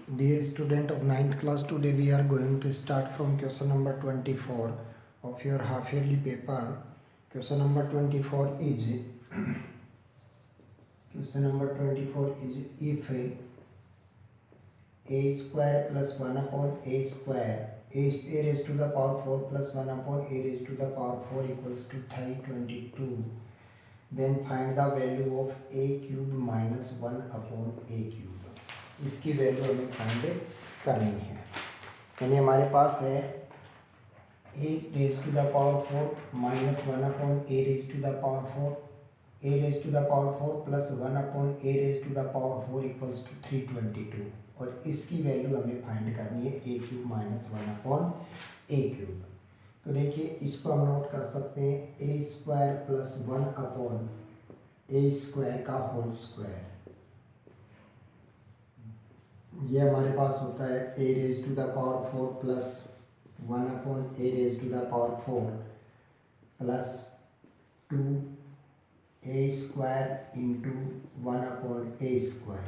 Dear student of ninth class, today we are going to start from question number 24 of your half yearly paper. Question number 24 is if a square plus 1 upon a square a raised to the power 4 plus 1 upon a raised to the power 4 equals to 322, then find the value of a cube minus 1 upon a cube. इसकी value हमें find करनी है। यानी हमारे पास है a raise to the power 4 minus 1 upon a raise to the power 4, a raise to the power 4 plus 1 upon a raise to the power 4 equals to 322, और इसकी वैल्यू हमें फाइंड करनी है a cube minus 1 upon a cube. तो देखिए इसको हम note कर सकते हैं a square plus 1 upon a square का होल स्क्वायर। ये हमारे पास होता है a raise to the power 4 plus 1 upon a raise to the power 4 plus 2a square into 1 upon a square.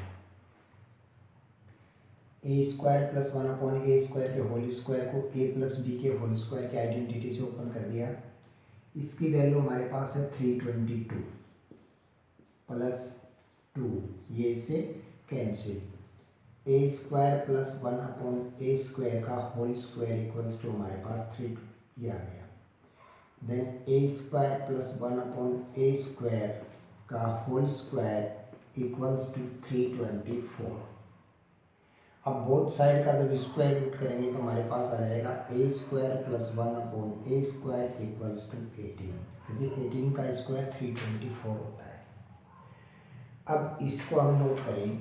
a square plus 1 upon a square के whole square को a plus b के whole square के identity से open कर दिया। इसकी value हमारे पास है 322 प्लस 2, ये इससे cancel. a square plus 1 upon a square का होल स्क्वायर इक्वल्स टू हमारे पास 3 ये आ गया। Then a square plus 1 upon a square का होल स्क्वायर इक्वल्स टू 324। अब बोथ साइड का जब स्क्वायर रूट करेंगे तो हमारे पास आ जाएगा a square plus 1 upon a square equals to 18, क्योंकि 18 का स्क्वायर 324 होता है। अब इसको हम नोट करें,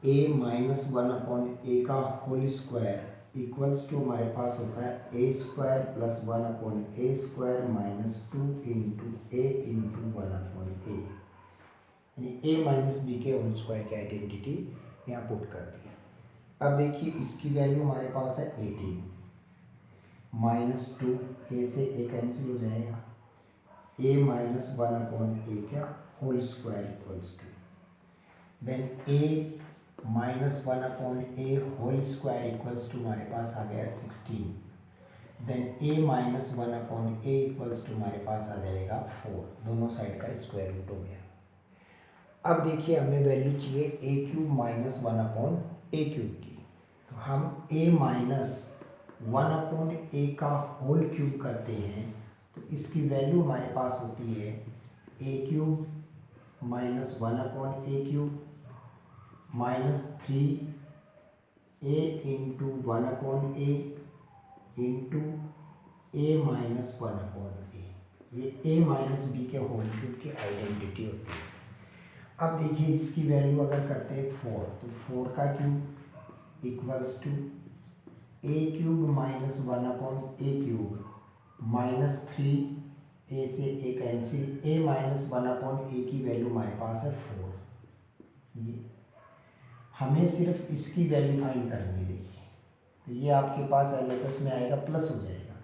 a माइनस 1 अपॉन ए का होल स्क्वायर इक्वल्स टू हमारे पास होता है a square plus 1 upon A square minus 2 into a into 1 upon a, यानी a माइनस बी के होल स्क्वायर की आइडेंटिटी यहाँ पुट कर दी। अब देखिए इसकी वैल्यू हमारे पास है 18 माइनस 2, ए से ए कैंसिल हो जाएगा, a माइनस 1 अपॉन ए का whole square equals to, then a minus 1 upon A whole square equals to हमारे पास आ गया 16, देन a minus 1 upon A equals to हमारे पास आ जाएगा 4, दोनों साइड का स्क्वायर रूट हो गया। अब देखिए हमें वैल्यू चाहिए a cube minus 1 upon A cube की, तो हम a माइनस 1 अपॉन ए का होल क्यूब करते हैं तो इसकी वैल्यू हमारे पास होती है a cube minus 1 upon A cube minus 3a into 1 upon a into a minus 1 upon a, ये a माइनस बी के होल क्यूब की आइडेंटिटी होती है। अब देखिए इसकी वैल्यू अगर करते हैं 4, तो 4 का cube equals to a cube minus 1 upon A cube minus 3a से a cancel, a minus 1 upon a की वैल्यू हमारे पास है 4। ये हमें सिर्फ इसकी वैल्यू फाइंड करनी है। देखिए तो ये आपके पास LHS में आएगा, प्लस हो जाएगा,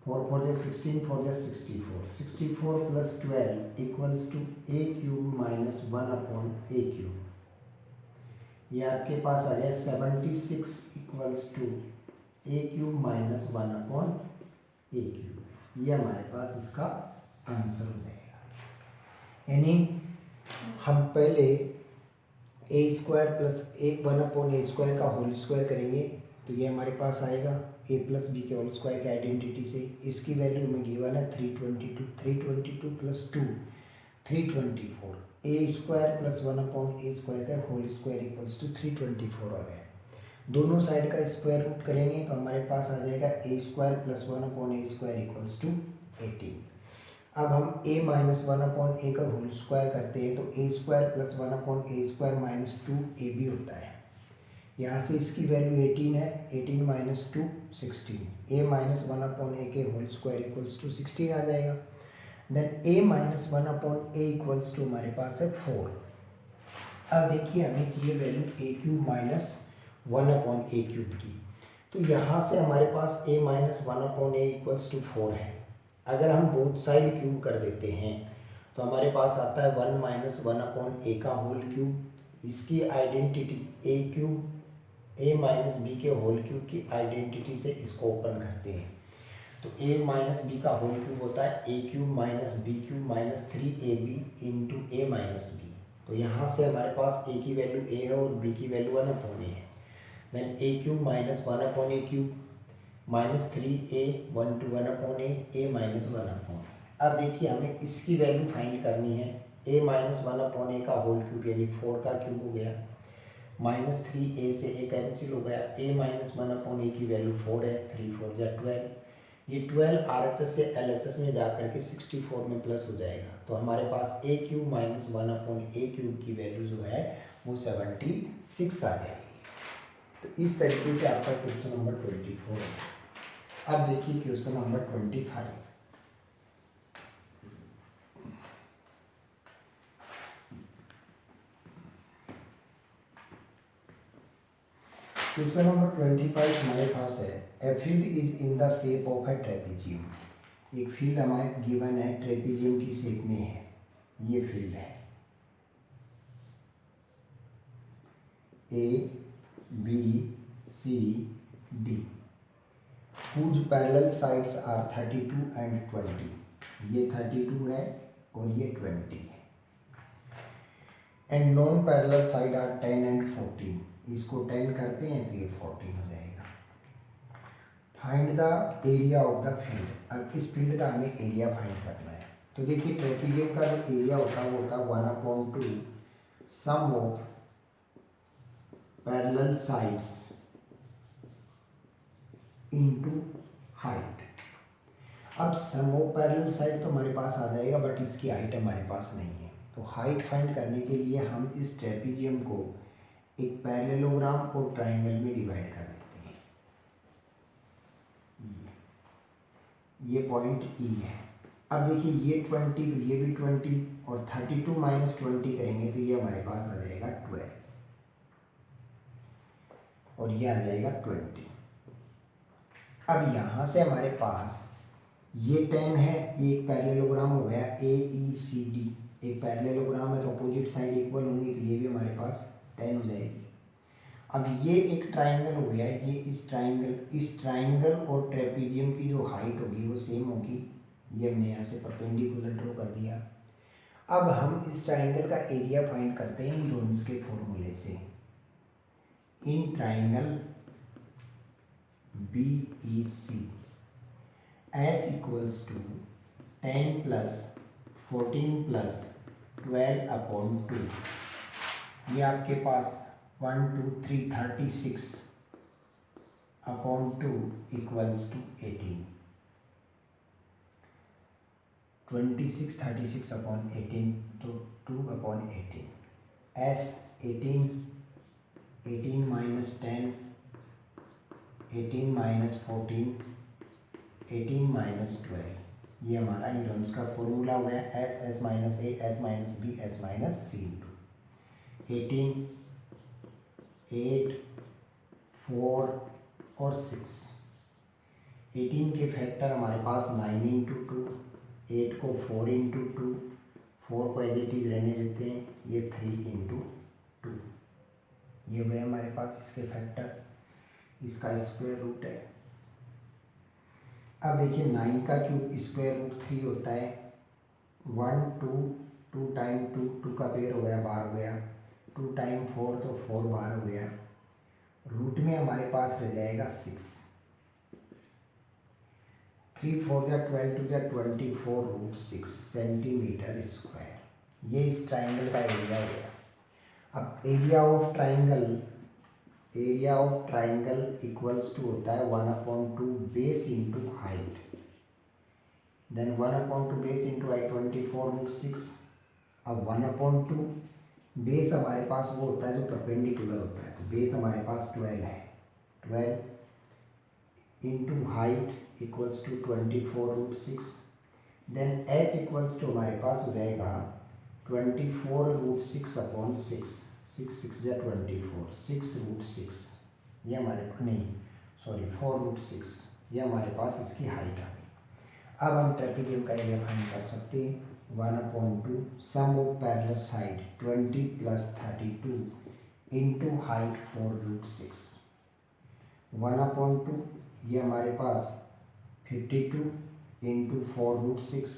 4 4 जा 16, 4 जा 64, 64 plus 12 equals to a cube minus 1 upon A cube, ये आपके पास आ गया 76 equals to a cube minus 1 upon A cube. ये हमारे पास इसका आंसर हो जाएगा। यानी हम पहले a square plus 1 upon A square का होल स्क्वायर करेंगे तो ये हमारे पास आएगा a प्लस बी के होल स्क्वायर की आइडेंटिटी से। इसकी वैल्यू में गिवन है 322, 322 plus 2 324, a square plus 1 upon A square का होल स्क्वायर इक्वल्स टू 324 आ गया। दोनों साइड का स्क्वायर रूट करेंगे तो हमारे पास आ जाएगा a square plus 1 upon A square equals to 18। अब हम a माइनस 1 अपॉन ए का होल स्क्वायर करते हैं तो a square plus 1 upon A square minus 2ab होता है। यहाँ से इसकी वैल्यू 18 है, 18 minus 2 16, a minus 1 upon A के होल स्क्वायर इक्वल्स टू 16 आ जाएगा। Then a minus 1 upon A equals to हमारे पास है 4। अब देखिए हमें चाहिए value a cube minus 1 upon A cube की, तो यहाँ से हमारे पास a minus 1 upon A equals to 4 है। अगर हम बोथ साइड क्यूब कर देते हैं तो हमारे पास आता है 1 माइनस 1 अपॉन ए का होल क्यूब इसकी identity a cube a minus b के होल क्यूब की आइडेंटिटी से इसको ओपन करते हैं। तो a माइनस बी का होल क्यूब होता है a cube minus b cube minus 3ab into a minus b. तो यहाँ से हमारे पास a की वैल्यू a है और b की वैल्यू 1/a है। Then a cube minus 1/a cube minus 3a 1 to 1/a a minus 1/a। अब देखिए हमें इसकी वैल्यू फाइंड करनी है। a माइनस 1/a का होल क्यूब यानी 4 का क्यूब हो गया, माइनस 3a से a कैंसिल हो गया, a माइनस 1/a की वैल्यू 4 है, 3 4 जा 12। ये 12 RHS से LHS में जाकर के 64 में प्लस हो जाएगा। तो हमारे पास a cube minus 1/a cube की वैल्यू जो है वो 76 आ जाएगी। तो इस तरीके से आपका क्वेश्चन नंबर 24 है। अब देखिए क्वेश्चन नंबर 25। क्वेश्चन नंबर 25 हमारे पास है, a field is in the shape of a trapezium. एक फील्ड हमारे गिवन है, ट्रेपीजियम की शेप में है, ये फील्ड है A B C D, whose parallel sides are 32 and 20। ये 32 है और ये 20 है। And non parallel side are 10 and 14। इसको 10 करते हैं तो ये 14 हो जाएगा। Find the area of the field. अब इस फील्ड का हमें एरिया फाइंड करना है। तो देखिए ट्रेपीजियम का जो एरिया होता है वो होता है 1/2 sum of parallel sides into height. अब सम ऑफ पैरेलल साइड तो हमारे पास आ जाएगा, बट इसकी हाइट हमारे पास नहीं है। तो हाइट फाइंड करने के लिए हम इस ट्रेपीजियम को एक पैरेललोग्राम और ट्राइंगल में डिवाइड कर देते हैं। ये पॉइंट ई है। अब देखिए ये 20 तो ये भी 20 और 32 माइनस 20 करेंगे तो ये हमारे पास आ जाएगा 12 और ये आ जाएगा 20। अब यहाँ से हमारे पास ये 10 है, ये एक पैरेललोग्राम हो गया ए ई सी डी, एक पैरेललोग्राम है तो अपोजिट साइड इक्वल होंगी, तो ये भी हमारे पास 10 हो जाएगी। अब ये एक ट्राइंगल हो गया, ये इस ट्राइंगल और ट्रेपीजियम की जो हाइट होगी वो सेम होगी। ये हमने यहाँ से परपेंडिकुलर ड्रॉ कर दिया। अब हम इस ट्राइंगल का एरिया फाइंड करते हैं हीरोइंस के फॉर्मूले से। In triangle BEC S equals to 10 plus 14 plus 12/2। ये आपके पास 1 2 3 36/2 इक्वल्स टू 18। 26 36/18 तो 2/18। S 18 minus 10 18 minus 14 18 minus 12। ये हमारा हीरोइंस का फॉर्मूला हो गया। S minus A S minus B S minus C into 18 8 4 और 6। 18 के फैक्टर हमारे पास 9 इंटू 2, 8 को 4 इंटू 2, 4 को एज इट इज रहने देते हैं, ये 3 इंटू 2। ये हो गए हमारे पास इसके फैक्टर, इसका स्क्वायर रूट है। अब देखिए 9 का क्यूब स्क्वायर रूट 3 होता है। 1 2 2 टाइम 2 का पेयर हो गया, बार हो गया। 2 टाइम 4 तो 4 बार हो गया। रूट में हमारे पास रह जाएगा 6। 3 4 या 12 2 या 24 रूट 6 सेंटीमीटर स्क्वायर। ये इस ट्राइंगल का एरिया हो गया। अब area of triangle equals to होता है 1/2 base into height. Then 1/2 base into height 24 root 6। अब 1/2 बेस हमारे पास वो होता है जो परपेंडिकुलर होता है, तो बेस हमारे पास 12 है। 12 into height equals to 24 root 6। Then h equals to हमारे पास हो जाएगा 24 रूट 6/6। 6 6 या 24 6 रूट 6। ये हमारे पास नहीं, सॉरी 4 रूट 6। ये हमारे पास इसकी हाइट आ गई। अब हम ट्रेपीजियम का एरिया फाइंड कर सकते हैं। 1/2 sum of parallel side 20 + 32 into height 4√6 1/2 ये हमारे पास 52 इंटू 4√6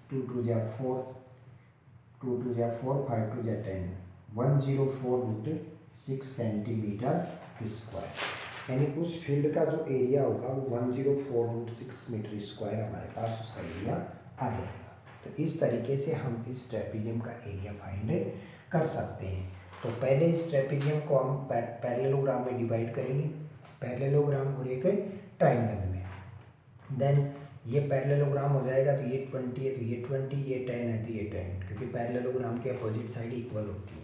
2 2 जा 4 2 2 जा 4 5 2 जा 10 104√6 सेंटीमीटर स्क्वायर, यानी उस फील्ड का जो एरिया होगा वो 104√6 मीटर स्क्वायर हमारे पास उसका एरिया आ जाएगा। तो इस तरीके से हम इस ट्रेपीजियम का एरिया फाइंड कर सकते हैं। तो पहले इस ट्रेपीजियम को हम पैरेललोग्राम में डिवाइड करेंगे, पैरेललोग्राम और एक ट्राइंगल में। देन ये पैरेललोग्राम हो जाएगा तो ये 20 है तो ये 20, ये 10 है तो ये 10, क्योंकि पैरेललोग्राम के अपोजिट साइड इक्वल होती है।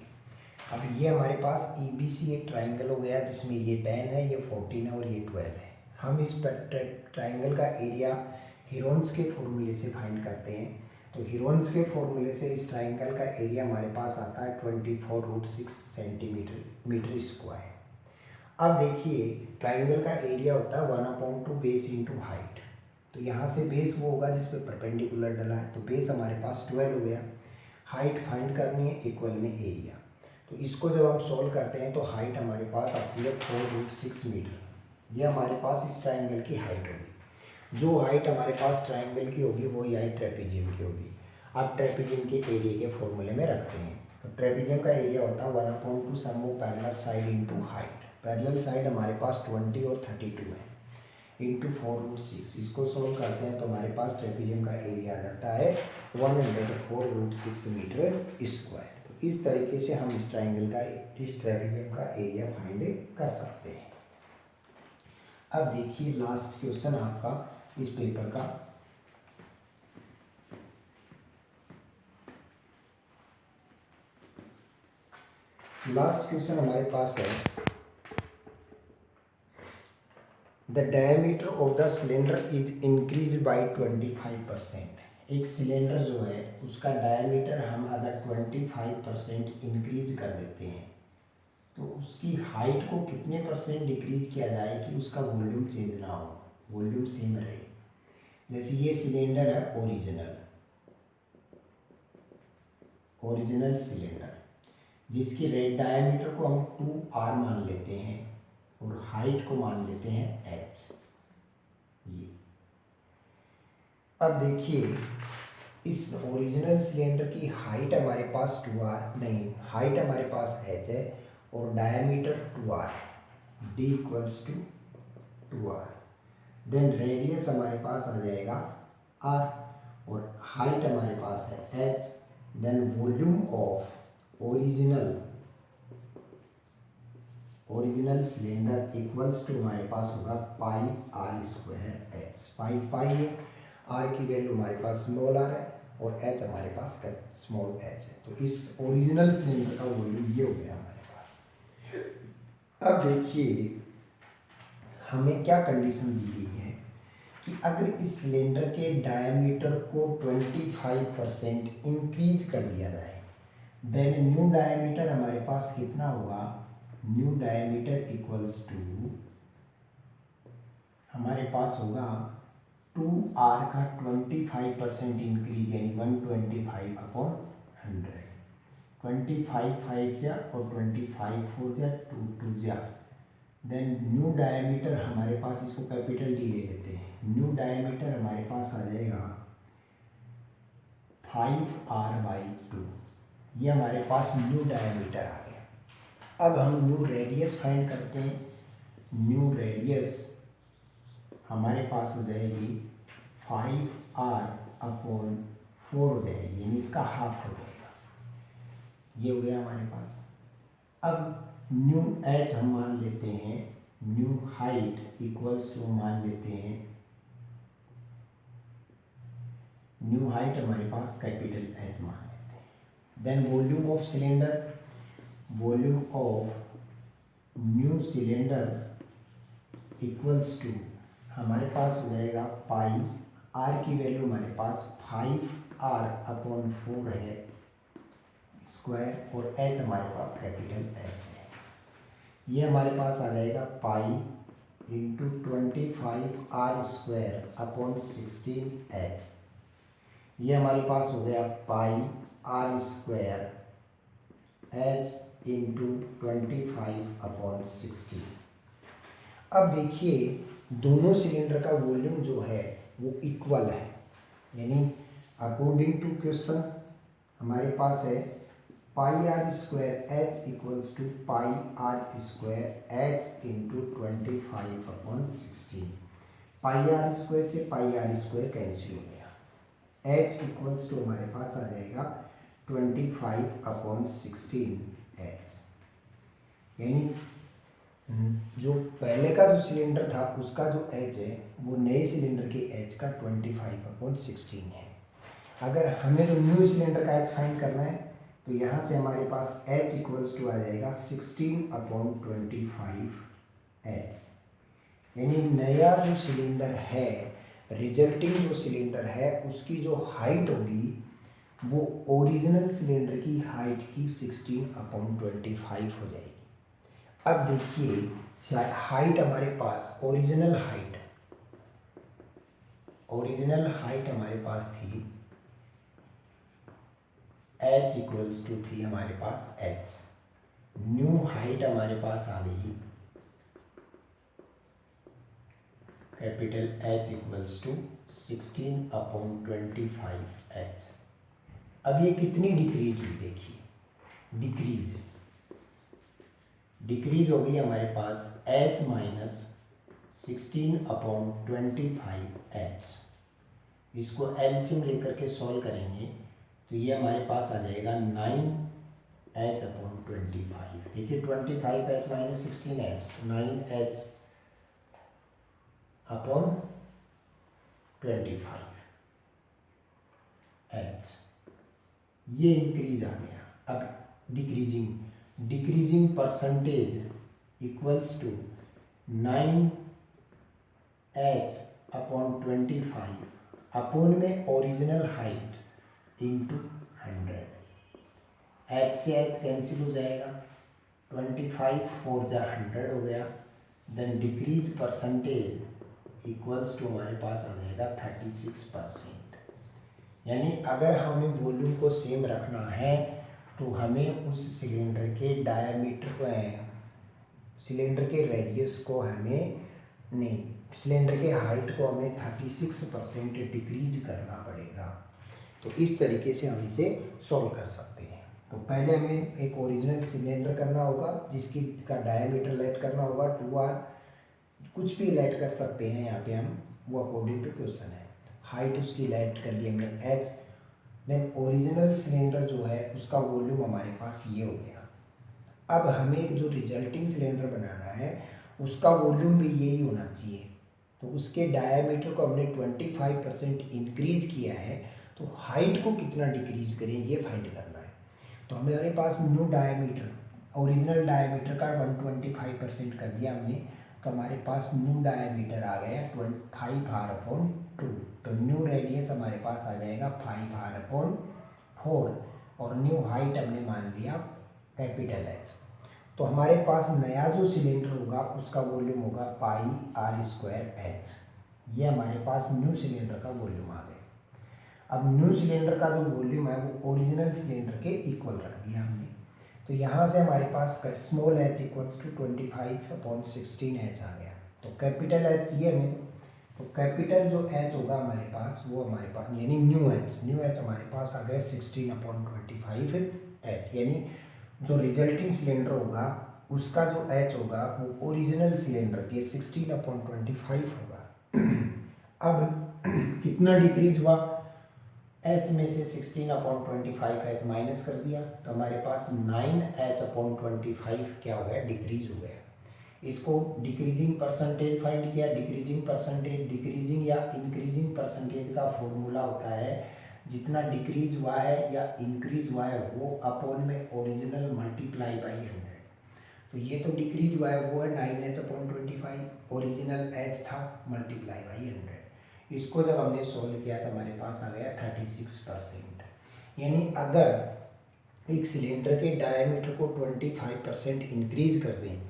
अब ये हमारे पास EBC एक ट्राइंगल हो गया जिसमें ये 10 है, ये 14 है और ये 12 है। हम इस ट्राइंगल का एरिया हीरोन्स के फॉर्मूले से फाइंड करते हैं। तो हीरोन्स के फॉर्मूले से इस ट्राइंगल का एरिया हमारे पास आता है 24√6 सेंटीमीटर स्क्वायर। अब देखिए ट्राइंगल का एरिया होता है 1/2 बेस इंटू हाइट। तो यहाँ से बेस वो होगा जिस पे परपेंडिकुलर डला है, तो बेस हमारे पास 12 हो गया। हाइट फाइंड करनी है इक्वल में एरिया। तो इसको जब हम सॉल्व करते हैं तो हाइट हमारे पास आती है 4√6 मीटर। ये हमारे पास इस ट्राइंगल की हाइट होगी। जो हाइट हमारे पास ट्राइंगल की होगी वही हाइट ट्रेपीजियम की होगी। अब ट्रेपीजियम के एरिया के फॉर्मूले में रखते हैं। तो ट्रेपीजियम का एरिया होता है 1/2 sum of parallel side into height. Parallel side हमारे पास 20 और 32 है इंटू 4√6। इसको सोल्व करते हैं तो हमारे पास ट्रेपीजियम का एरिया आ जाता है 104√6 मीटर स्क्वायर। तो इस तरीके से हम इस ट्राइंगल का इस ट्रेपीजियम का एरिया फाइंड कर सकते हैं। अब देखिए लास्ट क्वेश्चन आपका इस पेपर का। लास्ट क्वेश्चन हमारे पास है the diameter of the cylinder is increase by 25%। एक सिलेंडर जो है उसका डायमीटर हम अगर 25% इंक्रीज कर देते हैं तो उसकी हाइट को कितने % डिक्रीज किया जाए कि उसका वॉल्यूम चेंज ना हो, वॉल्यूम सेम रहे। जैसे ये सिलेंडर है ओरिजिनल सिलेंडर, जिसकी डायमीटर को हम 2r मान लेते हैं और हाइट को मान लेते हैं h। ये अब देखिए इस ओरिजिनल सिलेंडर की हाइट हमारे पास 2r नहीं, हाइट हमारे पास h है और diameter 2r, d equals to 2r। Then radius हमारे पास आ जाएगा r और हाइट हमारे पास है h। Then volume of original cylinder equals to हमारे पास होगा pi r square h। Pi है, r की वैल्यू हमारे पास स्मॉल r है और h हमारे पास स्मॉल h है। तो इस ओरिजिनल सिलेंडर का वॉल्यूम ये हो गया हमारे पास। अब देखिए हमें क्या कंडीशन दी गई है कि अगर इस सिलेंडर के डायमीटर को 25% इंक्रीज कर दिया जाए देन न्यू डायमीटर हमारे पास कितना होगा, न्यू डायमीटर इक्वल्स टू हमारे पास होगा 2r का 25% इंक्रीज यानी 125/100। 25 5 जा और 25 4 जा 2 2 जा। देन न्यू डायमीटर हमारे पास, इसको कैपिटल D ले लेते हैं, न्यू डायमीटर हमारे पास आ जाएगा 5r/2। ये हमारे पास न्यू डायमीटर आ गया। अब हम न्यू रेडियस फाइंड करते हैं। न्यू रेडियस हमारे पास हो जाएगी 5r/4 हो जाएगी, यानी इसका हाफ हो जाएगा। ये हो गया हमारे पास। अब न्यू h हम मान लेते हैं, न्यू हाइट इक्वल्स टू मान लेते हैं, न्यू हाइट हमारे पास कैपिटल H मान लेते हैं। Then volume of cylinder, volume of new cylinder equals to हमारे पास हो जाएगा पाई, r की वैल्यू हमारे पास 5r/4 है स्क्वायर और h हमारे पास कैपिटल H है। ये हमारे पास आ जाएगा pi into 25r² upon 16h। ये हमारे पास हो गया पाई आर स्क्वायर एच इंटू 25/16। अब देखिए दोनों सिलेंडर का वॉल्यूम जो है वो इक्वल है, यानी अकॉर्डिंग टू क्वेश्चन हमारे पास है pi r square h equals to pi r square h into 25/16। Pi r square से पाई आर स्क्वायर कैंसिल हो गया, एच इक्वल्स टू हमारे पास आ जाएगा 25/16 एच, यानी जो पहले का जो सिलेंडर था उसका जो एच है वो नए सिलेंडर के एच का 25/16 है। अगर हमें जो न्यू सिलेंडर का एच फाइंड करना है तो यहाँ से हमारे पास एच इक्वल्स टू आ जाएगा 16/25 एच, यानी नया जो सिलेंडर है, रिजल्टिंग जो सिलेंडर है उसकी जो हाइट होगी वो ओरिजिनल सिलेंडर की हाइट की 16/25 हो जाएगी। अब देखिए हाइट हमारे पास ओरिजिनल हाइट हमारे पास थी h इक्वल्स टू थी हमारे पास h, न्यू हाइट हमारे पास आ गई capital H equals to 16/25 h। अब ये कितनी डिक्रीज हुई देखिए, डिक्रीज हो गई हमारे पास h माइनस 16/25 h। इसको एलसीएम लेकर के सॉल्व करेंगे तो ये हमारे पास आ जाएगा 9h/25। देखिए 25h माइनस 16h 9h/25h, ये इंक्रीज आ गया। अब decreasing percentage equals to 9h/25 upon में ओरिजिनल हाइट इंटू 100। एच से एच कैंसिल हो जाएगा, 25 4 जा 100 हो गया, then decrease percentage equals to हमारे पास आ जाएगा 36%। यानी अगर हमें वॉल्यूम को सेम रखना है तो हमें उस सिलेंडर के डायमीटर को, सिलेंडर के रेडियस को हमें नहीं, सिलेंडर के हाइट को हमें 36% डिक्रीज करना पड़ेगा। तो इस तरीके से हम इसे सॉल्व कर सकते हैं। तो पहले हमें एक ओरिजिनल सिलेंडर करना होगा जिसकी का डायमीटर लेट करना होगा 2r, कुछ भी लेट कर सकते हैं यहाँ पे हम, वो अकॉर्डिंग टू क्वेश्चन है। हाइट उसकी लेट कर ली हमने h, देन ओरिजिनल सिलेंडर जो है उसका वॉल्यूम हमारे पास ये हो गया। अब हमें जो रिजल्टिंग सिलेंडर बनाना है उसका वॉल्यूम भी यही होना चाहिए, तो उसके डायमीटर को हमने 25% इंक्रीज किया है, तो हाइट को कितना डिक्रीज करें ये फाइंड करना है। तो हमारे पास न्यू डायमीटर, ओरिजिनल डायमीटर का 125% कर दिया हमने, तो हमारे पास न्यू डायमीटर आ गया 5r/2, तो न्यू रेडियस हमारे पास आ जाएगा 5r/4, और न्यू हाइट हमने मान लिया कैपिटल H। तो हमारे पास नया जो सिलेंडर होगा उसका वॉल्यूम होगा पाई आर स्क्वायर एच, ये हमारे पास न्यू सिलेंडर का वॉल्यूम आ गया। अब न्यू सिलेंडर का जो वॉल्यूम है वो ओरिजिनल सिलेंडर के इक्वल रख दिया हमने, तो यहाँ से हमारे पास small h equals to 25/16 h आ गया। तो कैपिटल H ये हमें, तो कैपिटल जो H होगा हमारे पास वो हमारे पास यानी न्यू h हमारे पास आ गया 16/25 h, यानी जो रिजल्टिंग सिलेंडर होगा उसका जो h होगा वो ओरिजिनल सिलेंडर के 16/25 होगा। अब कितना डिक्रीज हुआ, h में से 16/25 h माइनस कर दिया तो हमारे पास 9h/25 क्या हो गया, डिक्रीज हो गया। इसको डिक्रीजिंग परसेंटेज फाइंड किया, डिक्रीजिंग या इंक्रीजिंग परसेंटेज का फॉर्मूला होता है जितना डिक्रीज हुआ है या इंक्रीज हुआ है वो अपोन में ओरिजिनल मल्टीप्लाई बाई 100। तो ये तो डिक्रीज हुआ है वो है 9h/25, ओरिजिनल h था मल्टीप्लाई बाई 100। इसको जब हमने सोल्व किया तो हमारे पास आ गया 36%। यानी अगर एक सिलेंडर के डायमीटर को 25% इंक्रीज कर दें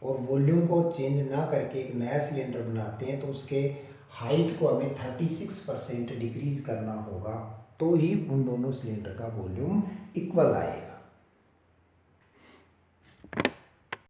और वॉल्यूम को चेंज ना करके एक नया सिलेंडर बनाते हैं तो उसके हाइट को हमें 36% डिक्रीज करना होगा तो ही उन दोनों सिलेंडर का वॉल्यूम इक्वल आएगा।